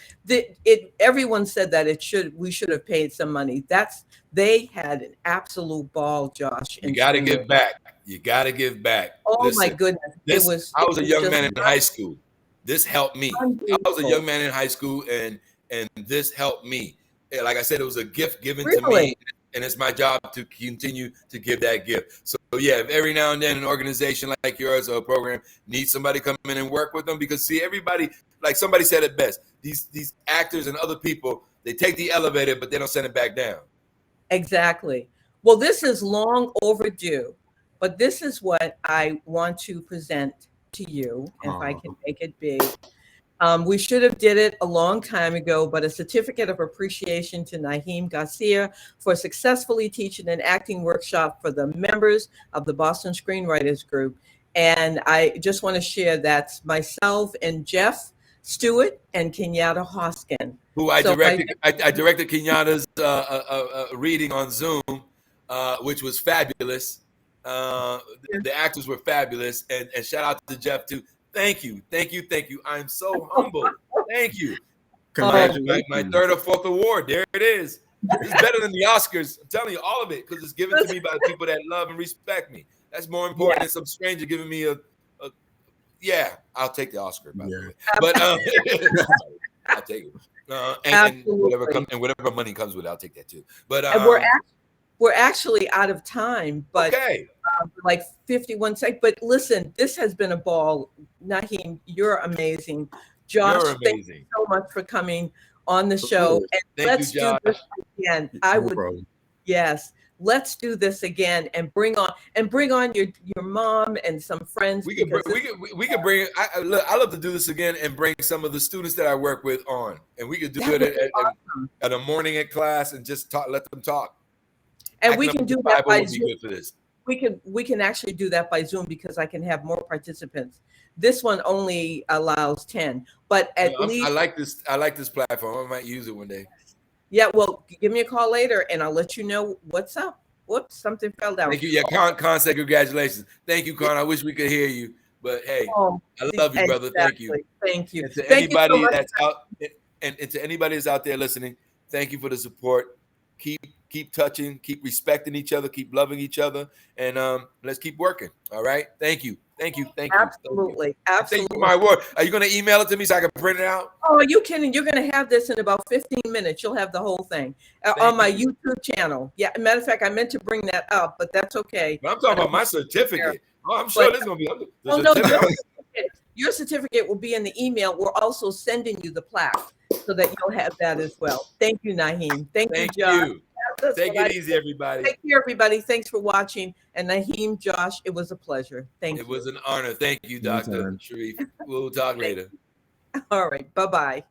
[SPEAKER 1] everyone said that we should have paid some money. They had an absolute ball, Josh.
[SPEAKER 3] You got to give back. You got to give back.
[SPEAKER 1] Oh, listen, my goodness!
[SPEAKER 3] I was a young man in high school. This helped me. I was a young man in high school, and this helped me. Like I said, it was a gift given to me, and it's my job to continue to give that gift. So yeah, if every now and then an organization like yours or a program needs somebody to come in and work with them, because see, everybody like somebody said it best. These actors and other people, they take the elevator, but they don't send it back down.
[SPEAKER 1] Exactly. Well, this is long overdue, but this is what I want to present to you, if I can make it big. We should have did it a long time ago, but a certificate of appreciation to Naheem Garcia for successfully teaching an acting workshop for the members of the Boston Screenwriters Group. And I just want to share that's myself and Jeff Stewart and Kenyatta Hoskin.
[SPEAKER 3] Who I directed. I directed Kenyatta's reading on Zoom, which was fabulous. The actors were fabulous, and shout out to Jeff too. Thank you. I'm so humbled. Thank you. My third or fourth award. There it is. It's better than the Oscars. I'm telling you, all of it, because it's given to me by people that love and respect me. That's more important than some stranger giving me a yeah, I'll take the Oscar, by the way. But I'll take it. And whatever money comes with it, I'll take that too. But
[SPEAKER 1] we're actually out of time, but like 51 seconds. But listen, this has been a ball. Naheem, you're amazing. Josh, thank you so much for coming on the show. And let's do this again. Yes. Let's do this again and bring on your mom and some friends.
[SPEAKER 3] We can bring. I love to do this again and bring some of the students that I work with on, and we could do it at a morning at class and just let them talk.
[SPEAKER 1] And we can do that by Zoom. We can actually do that by Zoom because I can have more participants. This one only allows 10, but at least I like this platform. I might use it one day. Yeah, well, give me a call later, and I'll let you know what's up. Whoops, something fell down.
[SPEAKER 3] Thank you. Yeah, Con said congratulations. Thank you, Con. I wish we could hear you, but hey, I love you, brother. Thank you.
[SPEAKER 1] Thank you.
[SPEAKER 3] And to anybody that's out, and to anybody that's out there listening, thank you for the support. Keep touching, keep respecting each other, keep loving each other, and let's keep working. All right. Thank you.
[SPEAKER 1] Absolutely.
[SPEAKER 3] Thank you for my word. Are you going to email it to me so I can print it out?
[SPEAKER 1] Oh, you can. You're going to have this in about 15 minutes. You'll have the whole thing on my YouTube channel. Yeah. Matter of fact, I meant to bring that up, but that's okay.
[SPEAKER 3] But I'm talking about my certificate. Oh, I'm sure this is going to be.
[SPEAKER 1] Your certificate will be in the email. We're also sending you the plaque so that you'll have that as well. Thank you, Naheem. Thank you, Josh.
[SPEAKER 3] Take it easy, everybody.
[SPEAKER 1] Take care, everybody. Thanks for watching. And Naheem, Josh, it was a pleasure. Thank you.
[SPEAKER 3] It was an honor. Thank you, Dr. Shariff. We'll talk later.
[SPEAKER 1] All right. Bye-bye.